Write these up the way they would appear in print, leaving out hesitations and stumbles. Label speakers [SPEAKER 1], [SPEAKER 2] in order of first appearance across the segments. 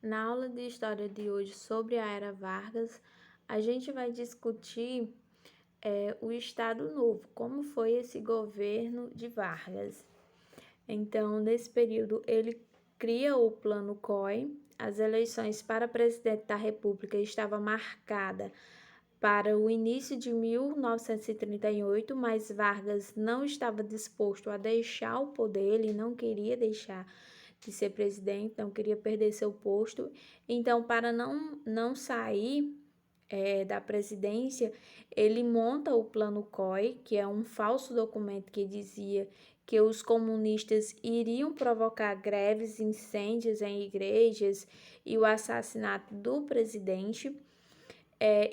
[SPEAKER 1] Na aula de história de hoje sobre a Era Vargas, a gente vai discutir o Estado Novo, como foi esse governo de Vargas. Então, nesse período, ele cria o Plano COI, as eleições para presidente da República estava marcada para o início de 1938, mas Vargas não estava disposto a deixar o poder, ele não queria deixar de ser presidente, não queria perder seu posto. Então, para não sair da presidência, ele monta o Plano COI, que é um falso documento que dizia que os comunistas iriam provocar greves, incêndios em igrejas e o assassinato do presidente.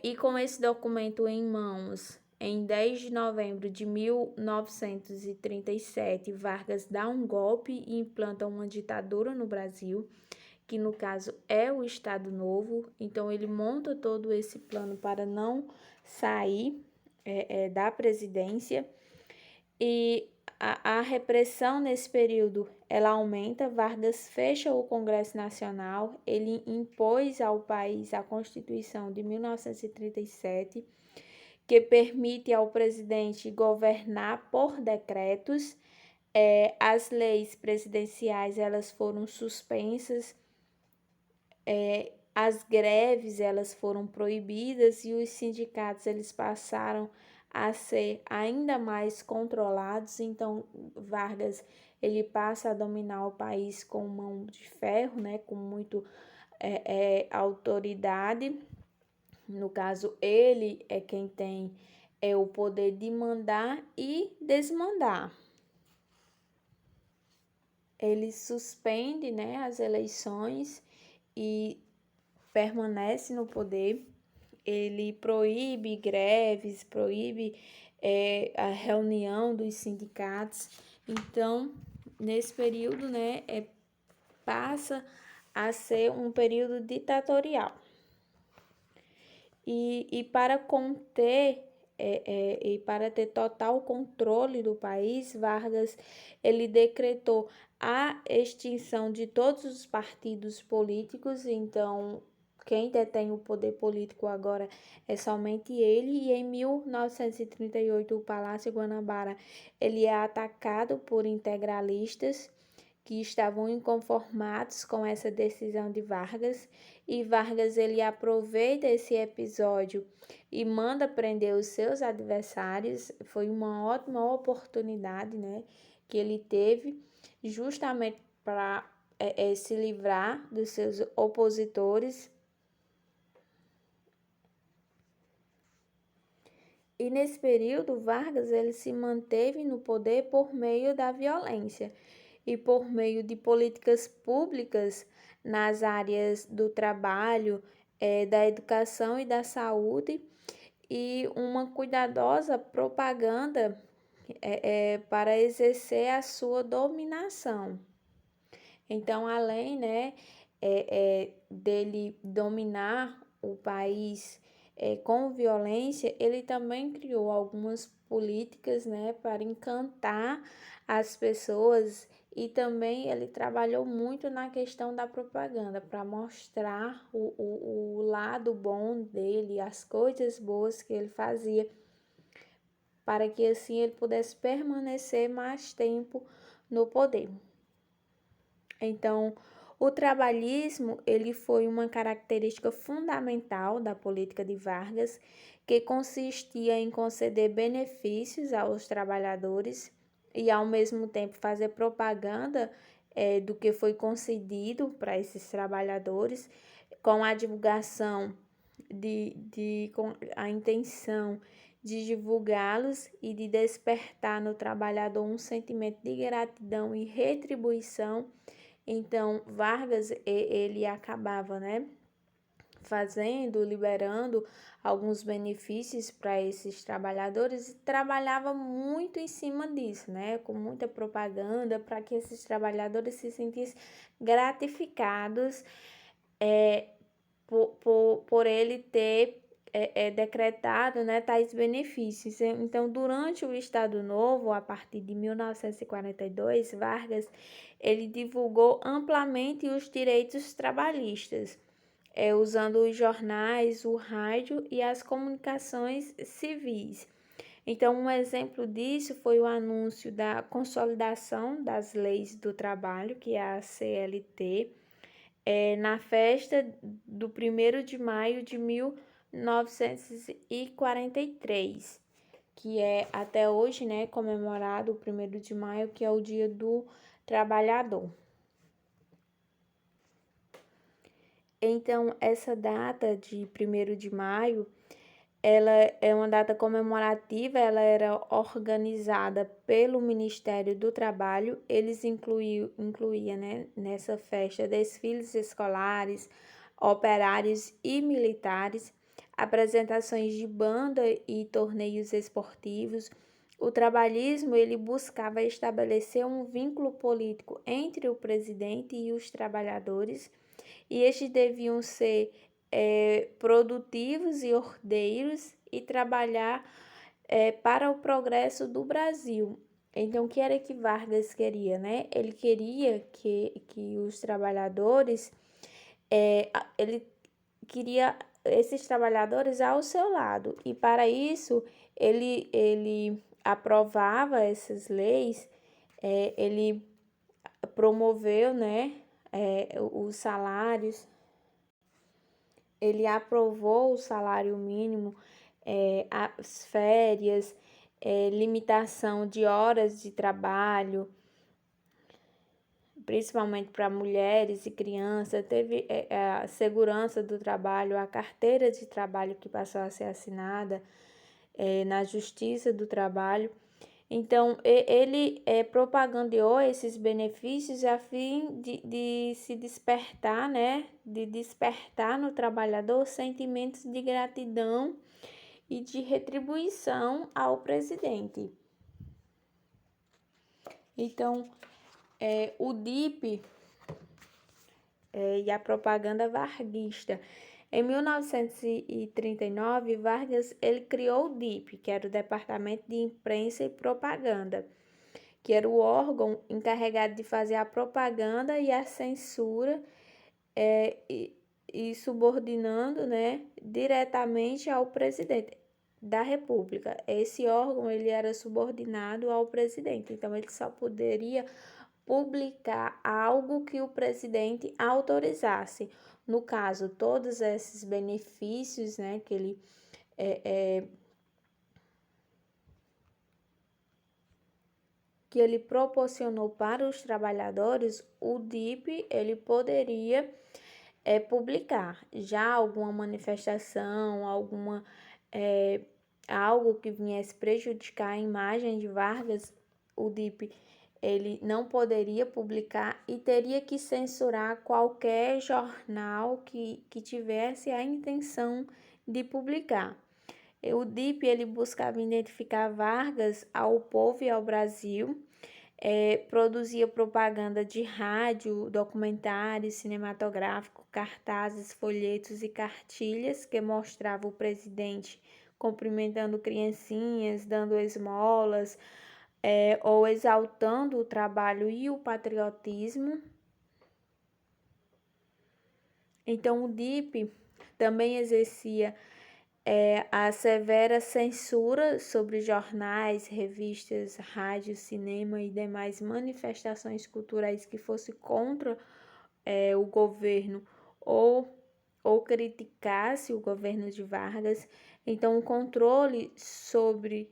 [SPEAKER 1] E com esse documento em mãos, em 10 de novembro de 1937, Vargas dá um golpe e implanta uma ditadura no Brasil, que no caso é o Estado Novo. Então ele monta todo esse plano para não sair da presidência. E a repressão nesse período ela aumenta. Vargas fecha o Congresso Nacional, ele impôs ao país a Constituição de 1937, que permite ao presidente governar por decretos. As leis presidenciais elas foram suspensas, as greves elas foram proibidas e os sindicatos eles passaram a ser ainda mais controlados. Então Vargas ele passa a dominar o país com mão de ferro, né, com muito autoridade. No caso, ele é quem tem o poder de mandar e desmandar. Ele suspende, né, as eleições e permanece no poder. Ele proíbe greves, proíbe a reunião dos sindicatos. Então, nesse período, né, passa a ser um período ditatorial. E para conter e para ter total controle do país, Vargas ele decretou a extinção de todos os partidos políticos. Então, quem detém o poder político agora é somente ele. E em 1938, o Palácio Guanabara ele é atacado por integralistas que estavam inconformados com essa decisão de Vargas, e Vargas ele aproveita esse episódio e manda prender os seus adversários. Foi uma ótima oportunidade, né, que ele teve justamente para se livrar dos seus opositores. E nesse período, Vargas ele se manteve no poder por meio da violência e por meio de políticas públicas nas áreas do trabalho, da educação e da saúde, e uma cuidadosa propaganda para exercer a sua dominação. Então, além, né, dele dominar o país com violência, ele também criou algumas políticas, né, para encantar as pessoas, e também ele trabalhou muito na questão da propaganda, para mostrar o lado bom dele, as coisas boas que ele fazia, para que assim ele pudesse permanecer mais tempo no poder. Então, o trabalhismo ele foi uma característica fundamental da política de Vargas, que consistia em conceder benefícios aos trabalhadores e, ao mesmo tempo, fazer propaganda do que foi concedido para esses trabalhadores, com a divulgação com a intenção de divulgá-los e de despertar no trabalhador um sentimento de gratidão e retribuição. Então, Vargas, ele acabava, né, liberando alguns benefícios para esses trabalhadores, e trabalhava muito em cima disso, né, com muita propaganda para que esses trabalhadores se sentissem gratificados por ele ter decretado, né, tais benefícios. Então, durante o Estado Novo, a partir de 1942, Vargas ele divulgou amplamente os direitos trabalhistas, usando os jornais, o rádio e as comunicações civis. Então, um exemplo disso foi o anúncio da consolidação das leis do trabalho, que é a CLT, na festa do 1º de maio de 1943, que é até hoje, né, comemorado o 1º de maio, que é o Dia do Trabalhador. Então, essa data de 1º de maio, ela é uma data comemorativa, ela era organizada pelo Ministério do Trabalho. Eles incluía, né, nessa festa desfiles escolares, operários e militares, apresentações de banda e torneios esportivos. O trabalhismo ele buscava estabelecer um vínculo político entre o presidente e os trabalhadores, e estes deviam ser produtivos e ordeiros e trabalhar para o progresso do Brasil. Então, o que era que Vargas queria, né? Ele queria que os trabalhadores, ele queria esses trabalhadores ao seu lado, e para isso ele aprovava essas leis, ele promoveu, né, os salários. Ele aprovou o salário mínimo, as férias, limitação de horas de trabalho, principalmente para mulheres e crianças. Teve a segurança do trabalho, a carteira de trabalho que passou a ser assinada na Justiça do Trabalho. Então, ele propagandeou esses benefícios a fim de se despertar, né? De despertar no trabalhador sentimentos de gratidão e de retribuição ao presidente. Então, o DIP e a propaganda varguista. Em 1939, Vargas ele criou o DIP, que era o Departamento de Imprensa e Propaganda, que era o órgão encarregado de fazer a propaganda e a censura, e subordinando, né, diretamente ao presidente da República. Esse órgão ele era subordinado ao presidente, então ele só poderia publicar algo que o presidente autorizasse. No caso, todos esses benefícios, né, que ele proporcionou para os trabalhadores, o DIP ele poderia publicar. Já alguma manifestação, algo que viesse prejudicar a imagem de Vargas, o DIP ele não poderia publicar e teria que censurar qualquer jornal que tivesse a intenção de publicar. O DIP ele buscava identificar Vargas ao povo e ao Brasil, produzia propaganda de rádio, documentários, cinematográfico, cartazes, folhetos e cartilhas que mostravam o presidente cumprimentando criancinhas, dando esmolas, ou exaltando o trabalho e o patriotismo. Então, o DIP também exercia a severa censura sobre jornais, revistas, rádio, cinema e demais manifestações culturais que fossem contra o governo ou criticasse o governo de Vargas. Então, o controle sobre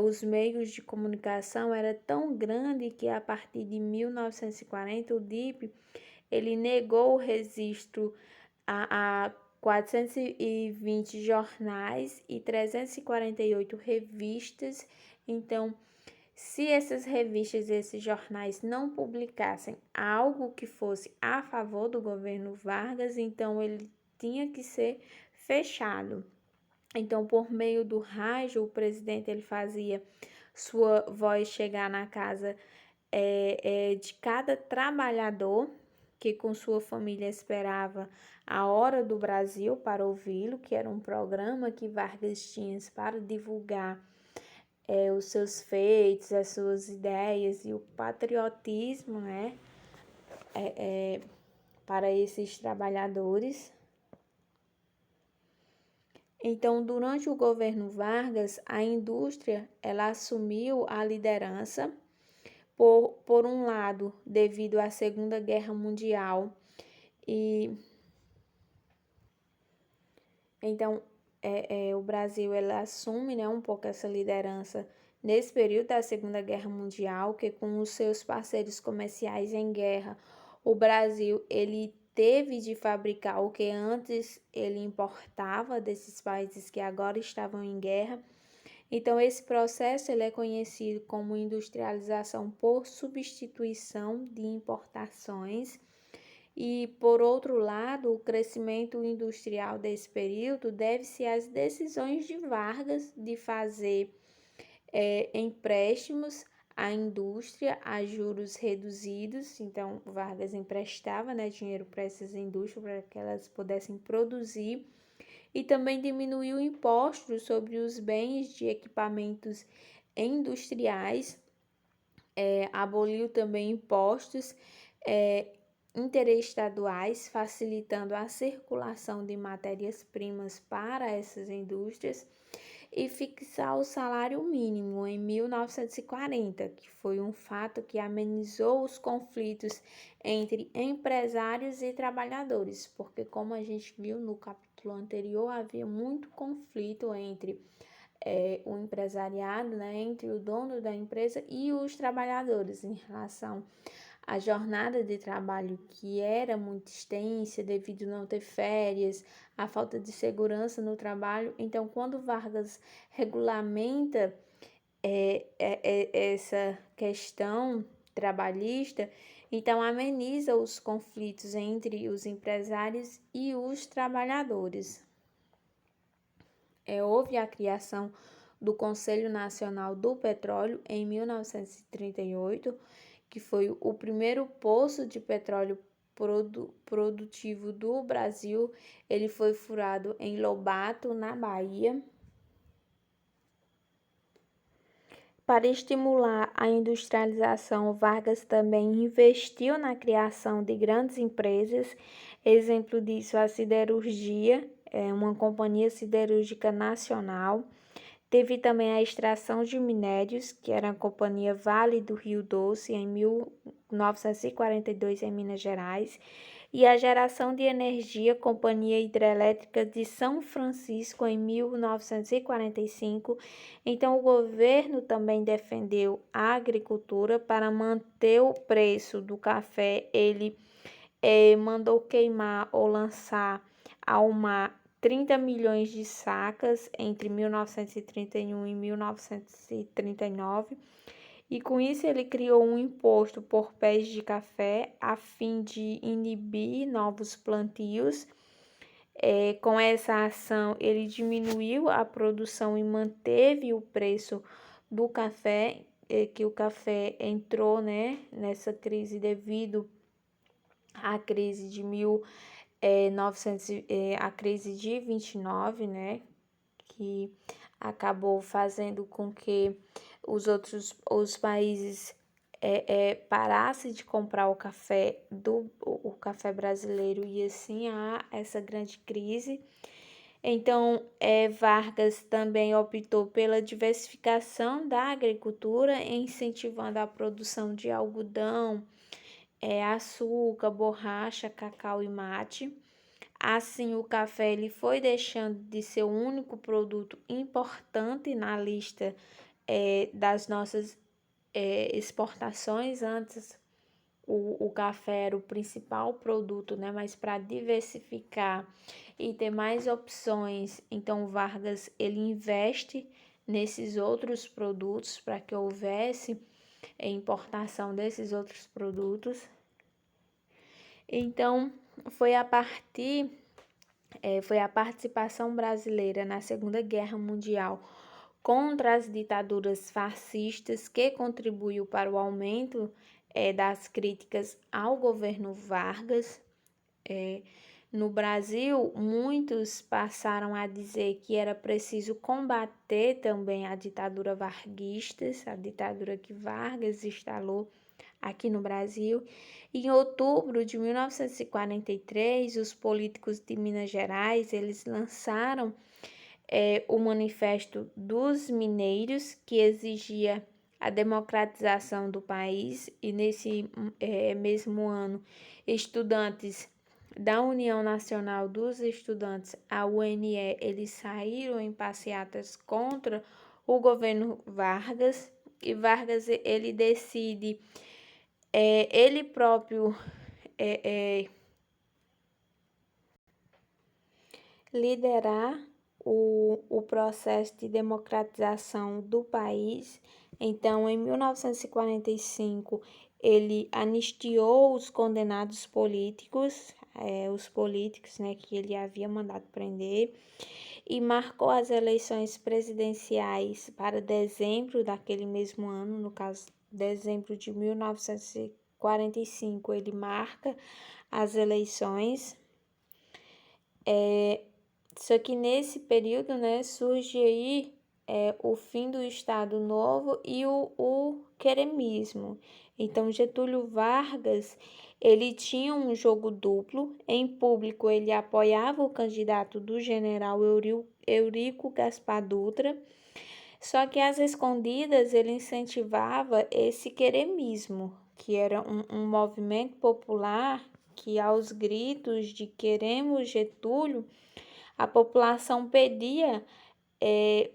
[SPEAKER 1] os meios de comunicação era tão grande que a partir de 1940 o DIP ele negou o registro a 420 jornais e 348 revistas. Então, se essas revistas e esses jornais não publicassem algo que fosse a favor do governo Vargas, então ele tinha que ser fechado. Então, por meio do rádio, o presidente ele fazia sua voz chegar na casa de cada trabalhador que com sua família esperava a Hora do Brasil para ouvi-lo, que era um programa que Vargas tinha para divulgar os seus feitos, as suas ideias e o patriotismo, né, para esses trabalhadores. Então, durante o governo Vargas, a indústria ela assumiu a liderança, por um lado, devido à Segunda Guerra Mundial, e então o Brasil ela assume, né, um pouco essa liderança nesse período da Segunda Guerra Mundial, que com os seus parceiros comerciais em guerra, o Brasil ele teve de fabricar o que antes ele importava desses países que agora estavam em guerra. Então, esse processo ele é conhecido como industrialização por substituição de importações. E, por outro lado, o crescimento industrial desse período deve-se às decisões de Vargas de fazer empréstimos à indústria a juros reduzidos. Então, Vargas emprestava, né, dinheiro para essas indústrias para que elas pudessem produzir, e também diminuiu impostos sobre os bens de equipamentos industriais, aboliu também impostos interestaduais, facilitando a circulação de matérias-primas para essas indústrias, e fixar o salário mínimo em 1940, que foi um fato que amenizou os conflitos entre empresários e trabalhadores, porque como a gente viu no capítulo anterior, havia muito conflito entre o empresariado, né, entre o dono da empresa e os trabalhadores em relação à jornada de trabalho, que era muito extensa devido a não ter férias, a falta de segurança no trabalho. Então, quando Vargas regulamenta essa questão trabalhista, então ameniza os conflitos entre os empresários e os trabalhadores. Houve a criação do Conselho Nacional do Petróleo em 1938, que foi o primeiro poço de petróleo produtivo do Brasil. Ele foi furado em Lobato, na Bahia. Para estimular a industrialização, Vargas também investiu na criação de grandes empresas. Exemplo disso, a siderurgia, uma companhia siderúrgica nacional. Teve também a extração de minérios, que era a Companhia Vale do Rio Doce, em 1942, em Minas Gerais, e a geração de energia, Companhia Hidrelétrica de São Francisco, em 1945. Então, o governo também defendeu a agricultura para manter o preço do café. Ele mandou queimar ou lançar ao mar 30 milhões de sacas entre 1931 e 1939, e com isso ele criou um imposto por pés de café a fim de inibir novos plantios. Com essa ação, ele diminuiu a produção e manteve o preço do café, que o café entrou, né, nessa crise devido à crise de a crise de 29, né, que acabou fazendo com que os países parassem de comprar o café brasileiro, e assim há essa grande crise. Então, Vargas também optou pela diversificação da agricultura, incentivando a produção de algodão, açúcar, borracha, cacau e mate. Assim, o café ele foi deixando de ser o único produto importante na lista das nossas exportações. Antes, o café era o principal produto, né? Mas para diversificar e ter mais opções, então Vargas ele investe nesses outros produtos para que houvesse importação desses outros produtos. Então, foi a participação brasileira na Segunda Guerra Mundial contra as ditaduras fascistas que contribuiu para o aumento das críticas ao governo Vargas. No Brasil, muitos passaram a dizer que era preciso combater também a ditadura varguista, a ditadura que Vargas instalou aqui no Brasil. Em outubro de 1943, os políticos de Minas Gerais, eles lançaram o Manifesto dos Mineiros, que exigia a democratização do país, e nesse mesmo ano, estudantes da União Nacional dos Estudantes, a UNE, eles saíram em passeatas contra o governo Vargas, e Vargas ele decide ele próprio liderar o processo de democratização do país. Então, em 1945, ele anistiou os condenados políticos, os políticos, né, que ele havia mandado prender, e marcou as eleições presidenciais para dezembro daquele mesmo ano, no caso, dezembro de 1945, ele marca as eleições. Só que nesse período, né, surge aí o fim do Estado Novo e o queremismo. Então, Getúlio Vargas, ele tinha um jogo duplo. Em público, ele apoiava o candidato do general Eurico Gaspar Dutra, só que às escondidas ele incentivava esse queremismo, que era um movimento popular que, aos gritos de queremos Getúlio, a população pedia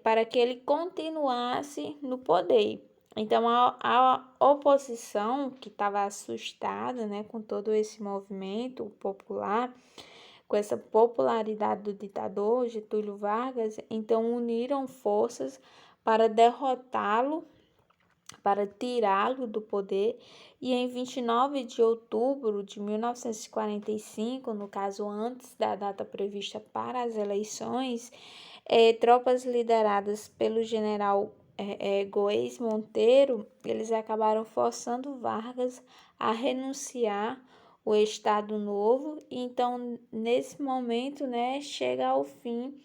[SPEAKER 1] para que ele continuasse no poder. Então, a oposição, que estava assustada, né, com todo esse movimento popular, com essa popularidade do ditador Getúlio Vargas, então uniram forças para derrotá-lo, para tirá-lo do poder, e em 29 de outubro de 1945, no caso antes da data prevista para as eleições, tropas lideradas pelo general Goes Monteiro, eles acabaram forçando Vargas a renunciar o Estado Novo, e então nesse momento, né, chega ao fim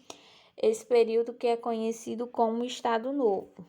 [SPEAKER 1] esse período que é conhecido como Estado Novo.